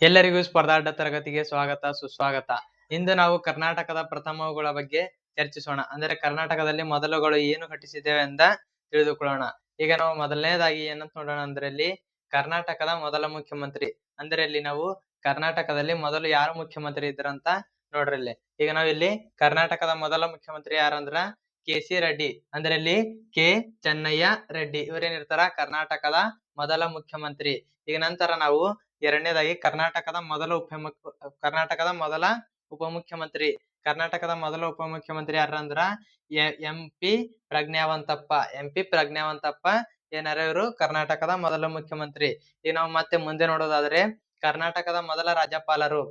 ಎಲ್ಲರಿಗೂ ಸ್ಪರ್ಧಾಟ ತರಗತಿಗೆ ಸ್ವಾಗತ ಸುಸ್ವಾಗತ. ಇಂದು ನಾವು ಕರ್ನಾಟಕದ ಪ್ರಥಮಗಳ ಬಗ್ಗೆ ಚರ್ಚಿಸೋಣ. ಅಂದರೆ ಕರ್ನಾಟಕದಲ್ಲಿ ಮೊದಲುಗಳು ಏನು ಘಟಿಸಿದ್ದೇವೆ ಎಂದ ತಿಳಿದುಕೊಳ್ಳೋಣ. ಈಗ ನಾವು ಮೊದಲನೇದಾಗಿ ಏನಂತ ನೋಡೋಣ ಅಂದ್ರೆ ಇಲ್ಲಿ ಕರ್ನಾಟಕದ ಮೊದಲ ಮುಖ್ಯಮಂತ್ರಿ ಅಂದ್ರೆ ಇಲ್ಲಿ ನಾವು ಕರ್ನಾಟಕದಲ್ಲಿ ಮೊದಲು ಯಾರು ಮುಖ್ಯಮಂತ್ರಿ ಇದ್ರಂತ ನೋಡ್ರಿ ಇಲ್ಲಿ. ಈಗ ನಾವು ಇಲ್ಲಿ ಕರ್ನಾಟಕದ ಮೊದಲ ಮುಖ್ಯಮಂತ್ರಿ ಯಾರಂದ್ರ ಕೆ.ಸಿ. ರೆಡ್ಡಿ. ಅಂದ್ರೆ ಇಲ್ಲಿ ಕೆ ಚೆನ್ನಯ್ಯ ರೆಡ್ಡಿ ಇವರೇನಿರ್ತಾರ ಕರ್ನಾಟಕದ ಮೊದಲ ಮುಖ್ಯಮಂತ್ರಿ. ಈಗ ನಂತರ ನಾವು ಎರಡನೇದಾಗಿ ಕರ್ನಾಟಕದ ಮೊದಲ ಉಪಮುಖ್ಯಮಂತ್ರಿ ಯಾರಂದ್ರ ಎಂ.ಪಿ. ಪ್ರಜ್ಞಾವಂತಪ್ಪ ಏನಾರ ಇವರು ಕರ್ನಾಟಕದ ಮೊದಲ ಮುಖ್ಯಮಂತ್ರಿ. ಈಗ ನಾವು ಮತ್ತೆ ಮುಂದೆ ನೋಡೋದಾದ್ರೆ ಕರ್ನಾಟಕದ ಮೊದಲ ರಾಜ್ಯಪಾಲರು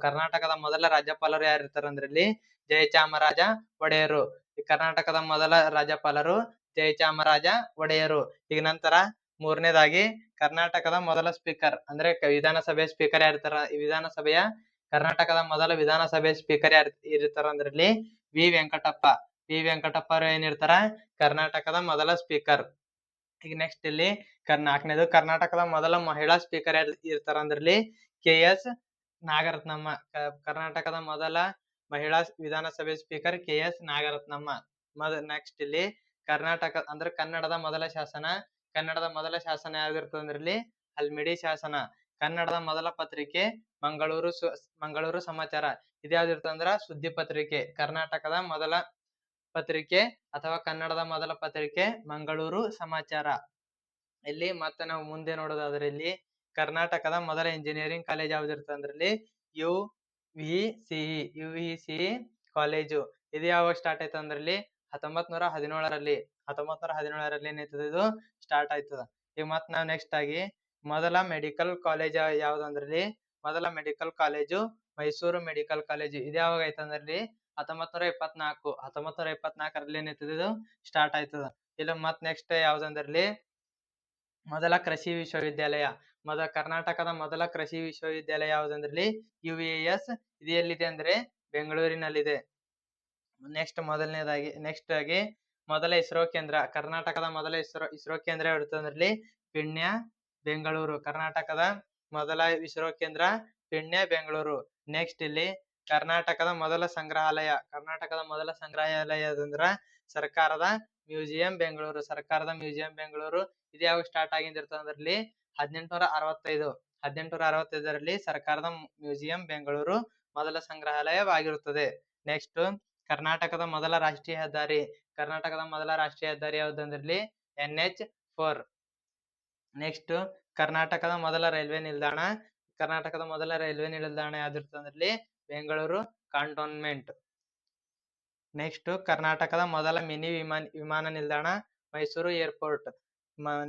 ಯಾರಿರ್ತಾರ ಅಂದ್ರೆ ಇಲ್ಲಿ ಜಯಚಾಮರಾಜ ಒಡೆಯರು. ಕರ್ನಾಟಕದ ಮೊದಲ ರಾಜ್ಯಪಾಲರು ಜಯಚಾಮರಾಜ ಒಡೆಯರು. ಈಗ ನಂತರ ಮೂರನೇದಾಗಿ ಕರ್ನಾಟಕದ ಮೊದಲ ಸ್ಪೀಕರ್ ಅಂದ್ರೆ ವಿಧಾನಸಭೆ ಸ್ಪೀಕರ್ ಯಾರಿರ್ತಾರ ಕರ್ನಾಟಕದ ಮೊದಲ ವಿಧಾನಸಭೆ ಸ್ಪೀಕರ್ ಇರ್ತಾರ ಅಂದ್ರೆ ಇಲ್ಲಿ ವಿ ವೆಂಕಟಪ್ಪ ಅವರು ಏನಿರ್ತಾರ ಕರ್ನಾಟಕದ ಮೊದಲ ಸ್ಪೀಕರ್. ಈಗ ನೆಕ್ಸ್ಟ್ ಇಲ್ಲಿ ನಾಲ್ಕನೇದು ಕರ್ನಾಟಕದ ಮೊದಲ ಮಹಿಳಾ ಸ್ಪೀಕರ್ ಇರ್ತಾರ ಅಂದ್ರೆ ಇಲ್ಲಿ ಕೆ.ಎಸ್. ನಾಗರತ್ನಮ್ಮ. ಕರ್ನಾಟಕದ ಮೊದಲ ಮಹಿಳಾ ವಿಧಾನಸಭೆ ಸ್ಪೀಕರ್ ಕೆ.ಎಸ್. ನಾಗರತ್ನಮ್ಮ. ನೆಕ್ಸ್ಟ್ ಇಲ್ಲಿ ಕರ್ನಾಟಕ ಅಂದ್ರೆ ಕನ್ನಡದ ಮೊದಲ ಶಾಸನ ಯಾವ್ದಿರ್ತದೆ ಅಂದ್ರೆ ಇಲ್ಲಿ ಹಲ್ಮಿಡಿ ಶಾಸನ. ಕನ್ನಡದ ಮೊದಲ ಪತ್ರಿಕೆ ಮಂಗಳೂರು ಸಮಾಚಾರ. ಇದ್ಯಾವ್ದಿರ್ತದೆ ಅಂದ್ರ ಸುದ್ದಿ ಪತ್ರಿಕೆ. ಕರ್ನಾಟಕದ ಮೊದಲ ಪತ್ರಿಕೆ ಅಥವಾ ಕನ್ನಡದ ಮೊದಲ ಪತ್ರಿಕೆ ಮಂಗಳೂರು ಸಮಾಚಾರ. ಇಲ್ಲಿ ಮತ್ತೆ ನಾವು ಮುಂದೆ ನೋಡೋದಾದ್ರೆ ಇಲ್ಲಿ ಕರ್ನಾಟಕದ ಮೊದಲ ಇಂಜಿನಿಯರಿಂಗ್ ಕಾಲೇಜ್ ಯಾವ್ದಿರ್ತದೆ ಅಂದ್ರೆ ಇಲ್ಲಿ ಯುವಿಸಿಇ ಕಾಲೇಜು. ಇದು ಯಾವಾಗ ಸ್ಟಾರ್ಟ್ ಆಯ್ತು ಅಂದ್ರೆ ಇಲ್ಲಿ 1917ರಲ್ಲಿ ಏನಾಯ್ತದ ಇದು ಸ್ಟಾರ್ಟ್ ಆಯ್ತದ. ಈಗ ಮತ್ ನಾವು ನೆಕ್ಸ್ಟ್ ಆಗಿ ಮೊದಲ ಮೆಡಿಕಲ್ ಕಾಲೇಜ್ ಯಾವ್ದಂದ್ರೆ ಇಲ್ಲಿ ಮೊದಲ medical college Mysuru medical college. ಇದು ಯಾವಾಗ ಆಯ್ತಂದ್ರೆ ಇಲ್ಲಿ 1924ರಲ್ಲಿ ಏನಾಯ್ತದ ಇದು ಸ್ಟಾರ್ಟ್ ಆಯ್ತದ. ಇಲ್ಲ ಮತ್ ನೆಕ್ಸ್ಟ್ ಯಾವ್ದಂದ್ರೆ ಇಲ್ಲಿ ಮೊದಲ ಕೃಷಿ ವಿಶ್ವವಿದ್ಯಾಲಯ. ಕರ್ನಾಟಕದ ಮೊದಲ ಕೃಷಿ ವಿಶ್ವವಿದ್ಯಾಲಯ ಯಾವ್ದಂದ್ರೆ ಇಲ್ಲಿ UVS. ಇದು ಎಲ್ಲಿದೆ ಅಂದ್ರೆ ಬೆಂಗಳೂರಿನಲ್ಲಿದೆ. ನೆಕ್ಸ್ಟ್ ಆಗಿ ಮೊದಲ ಇಸ್ರೋ ಕೇಂದ್ರ. ಕರ್ನಾಟಕದ ಮೊದಲ ಇಸ್ರೋ ಕೇಂದ್ರ ಇರ್ತದೆ ಇಲ್ಲಿ ಪಿಣ್ಯ ಬೆಂಗಳೂರು. ಕರ್ನಾಟಕದ ಮೊದಲ ಇಸ್ರೋ ಕೇಂದ್ರ ಪಿಣ್ಯ ಬೆಂಗಳೂರು. ನೆಕ್ಸ್ಟ್ ಇಲ್ಲಿ ಕರ್ನಾಟಕದ ಮೊದಲ ಸಂಗ್ರಹಾಲಯ ಯಾವ್ದಂದ್ರ ಸರ್ಕಾರದ ಮ್ಯೂಸಿಯಂ ಬೆಂಗಳೂರು. ಇದು ಯಾವಾಗ ಸ್ಟಾರ್ಟ್ ಆಗಿರ್ತದೆ ಅಂದ್ರೆ ಇಲ್ಲಿ 1865ರಲ್ಲಿ ಸರ್ಕಾರದ ಮ್ಯೂಸಿಯಂ ಬೆಂಗಳೂರು ಮೊದಲ ಸಂಗ್ರಹಾಲಯವಾಗಿರುತ್ತದೆ. ನೆಕ್ಸ್ಟ್ ಕರ್ನಾಟಕದ ಮೊದಲ ರಾಷ್ಟ್ರೀಯ ಹೆದ್ದಾರಿ ಯಾವ್ದಂದ್ರೆ ಇಲ್ಲಿ NH4. ನೆಕ್ಸ್ಟ್ ಕರ್ನಾಟಕದ ಮೊದಲ ರೈಲ್ವೆ ನಿಲ್ದಾಣ ಯಾವ್ದಿರ್ತದೆ ಅಂದ್ರೆ ಇಲ್ಲಿ ಬೆಂಗಳೂರು ಕಂಟೋನ್ಮೆಂಟ್. ನೆಕ್ಸ್ಟ್ ಕರ್ನಾಟಕದ ಮೊದಲ ಮಿನಿ ವಿಮಾನ ನಿಲ್ದಾಣ ಮೈಸೂರು ಏರ್ಪೋರ್ಟ್.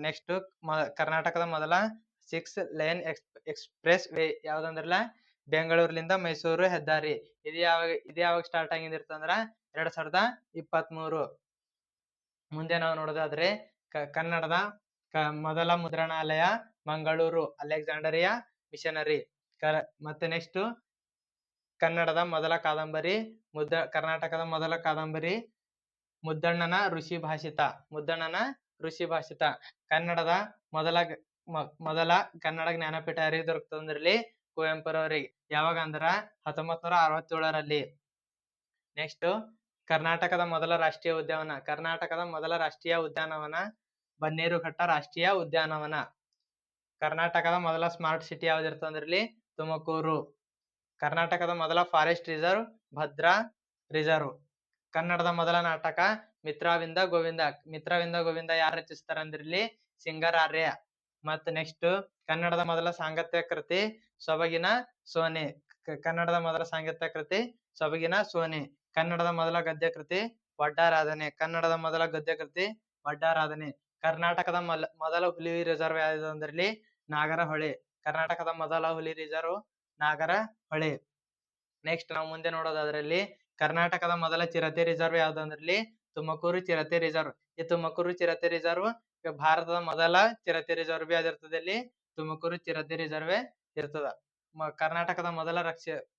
ನೆಕ್ಸ್ಟ್ ಕರ್ನಾಟಕದ ಮೊದಲ 6 ಲೇನ್ ಎಕ್ಸ್ಪ್ರೆಸ್ ವೇ ಯಾವ್ದಂದ್ರಲ್ಲ ಬೆಂಗಳೂರಿನಿಂದ ಮೈಸೂರು ಹೆದ್ದಾರಿ. ಇದು ಯಾವಾಗ ಸ್ಟಾರ್ಟ್ ಆಗಿರ್ತಂದ್ರ 2023. ಮುಂದೆ ನಾವು ನೋಡೋದಾದ್ರೆ ಕನ್ನಡದ ಮೊದಲ ಮುದ್ರಣಾಲಯ ಮಂಗಳೂರು ಅಲೆಕ್ಸಾಂಡರಿಯಾ ಮಿಷನರಿ. ಮತ್ತೆ ನೆಕ್ಸ್ಟ್ ಕನ್ನಡದ ಮೊದಲ ಕಾದಂಬರಿ ಕರ್ನಾಟಕದ ಮೊದಲ ಕಾದಂಬರಿ ಮುದ್ದಣ್ಣನ ಋಷಿ ಭಾಷಿತ. ಕನ್ನಡದ ಮೊದಲ ಕನ್ನಡ ಜ್ಞಾನಪೀಠ ಯಾರಿಗೆ ದೊರಕ್ತದೆ ಅಂದ್ರೆ ಇಲ್ಲಿ ಕುವೆಂಪುರವರಿಗೆ. ಯಾವಾಗ ಅಂದ್ರ 1967ರಲ್ಲಿ. ನೆಕ್ಸ್ಟ್ ಕರ್ನಾಟಕದ ಮೊದಲ ರಾಷ್ಟ್ರೀಯ ಉದ್ಯಾನವನ ಬನ್ನೇರುಘಟ್ಟ ರಾಷ್ಟ್ರೀಯ ಉದ್ಯಾನವನ. ಕರ್ನಾಟಕದ ಮೊದಲ ಸ್ಮಾರ್ಟ್ ಸಿಟಿ ಯಾವ್ದಿರ್ತದೆ ಅಂದ್ರೆ ಇಲ್ಲಿ ತುಮಕೂರು. ಕರ್ನಾಟಕದ ಮೊದಲ ಫಾರೆಸ್ಟ್ ರಿಸರ್ವ್ ಭದ್ರಾ ರಿಸರ್ವ್. ಕನ್ನಡದ ಮೊದಲ ನಾಟಕ ಮಿತ್ರವಿಂದ ಗೋವಿಂದ ಯಾರು ರಚಿಸ್ತಾರ ಅಂದ್ರೆ ಇಲ್ಲಿ ಸಿಂಗರಾರ್ಯ. ಮತ್ತೆ ನೆಕ್ಸ್ಟ್ ಕನ್ನಡದ ಮೊದಲ ಸಾಂಗತ್ಯ ಕೃತಿ ಸೊಬಗಿನ ಸೋನೆ. ಕನ್ನಡದ ಮೊದಲ ಸಾಂಗತ್ಯ ಕೃತಿ ಸೊಬಗಿನ ಸೋನೆ. ಕನ್ನಡದ ಮೊದಲ ಗದ್ಯ ಕೃತಿ ವಡ್ಡಾರಾಧನೆ. ಕರ್ನಾಟಕದ ಮೊದಲ ಹುಲಿ ರಿಸರ್ವ್ ಯಾವ್ದು ಅಂದ್ರೆ ಇಲ್ಲಿ ನಾಗರಹೊಳೆ. ಕರ್ನಾಟಕದ ಮೊದಲ ಹುಲಿ ರಿಸರ್ವ್ ನಾಗರಹೊಳೆ. ನೆಕ್ಸ್ಟ್ ನಾವು ಮುಂದೆ ನೋಡೋದಾದ್ರಲ್ಲಿ ಕರ್ನಾಟಕದ ಮೊದಲ ಚಿರತೆ ರಿಸರ್ವ್ ಯಾವ್ದು ಅಂದ್ರೆ ಇಲ್ಲಿ ತುಮಕೂರು ಚಿರತೆ ರಿಸರ್ವ್. ಈ ತುಮಕೂರು ಚಿರತೆ ರಿಸರ್ವ್ ಭಾರತದ ಮೊದಲ ಚಿರತೆ ರಿಸರ್ವ್ ಯಾವ್ದಿರ್ತದೆ ಇಲ್ಲಿ ತುಮಕೂರು ಚಿರತೆ ರಿಸರ್ವ್ ಇರ್ತದ. ಕರ್ನಾಟಕದ ಮೊದಲ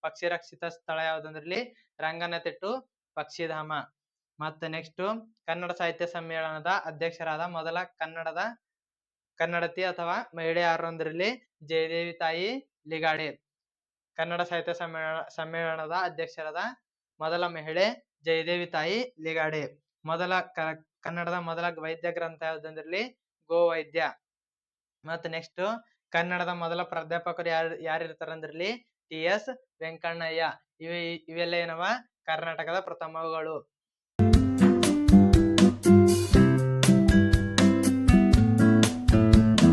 ಪಕ್ಷಿ ರಕ್ಷಿತ ಸ್ಥಳ ಯಾವ್ದಂದ್ರೆ ಇಲ್ಲಿ ರಂಗನತಿಟ್ಟು ಪಕ್ಷಿಧಾಮ. ಮತ್ತೆ ನೆಕ್ಸ್ಟ್ ಕನ್ನಡ ಸಾಹಿತ್ಯ ಸಮ್ಮೇಳನದ ಅಧ್ಯಕ್ಷರಾದ ಮೊದಲ ಕನ್ನಡತಿ ಅಥವಾ ಮಹಿಳೆ ಯಾರು ಅಂದ್ರೆ ಇಲ್ಲಿ ಜಯದೇವಿ ತಾಯಿ ಲಿಗಾಡೆ. ಕನ್ನಡ ಸಾಹಿತ್ಯ ಸಮ್ಮೇಳನದ ಅಧ್ಯಕ್ಷರಾದ ಮೊದಲ ಮಹಿಳೆ ಜಯದೇವಿ ತಾಯಿ ಲಿಗಾಡೆ. ಕನ್ನಡದ ಮೊದಲ ವೈದ್ಯ ಗ್ರಂಥ ಯಾವುದಂದ್ರಲ್ಲಿ ಗೋವೈದ್ಯ. ಮತ್ತೆ ನೆಕ್ಸ್ಟ್ ಕನ್ನಡದ ಮೊದಲ ಪ್ರಾಧ್ಯಾಪಕರು ಯಾರು ಇರ್ತಾರ ಅಂದ್ರಲ್ಲಿ ಟಿ ಎಸ್ ವೆಂಕಣ್ಣಯ್ಯ. ಇವೆಲ್ಲ ಏನವ ಕರ್ನಾಟಕದ ಪ್ರಥಮಗಳು.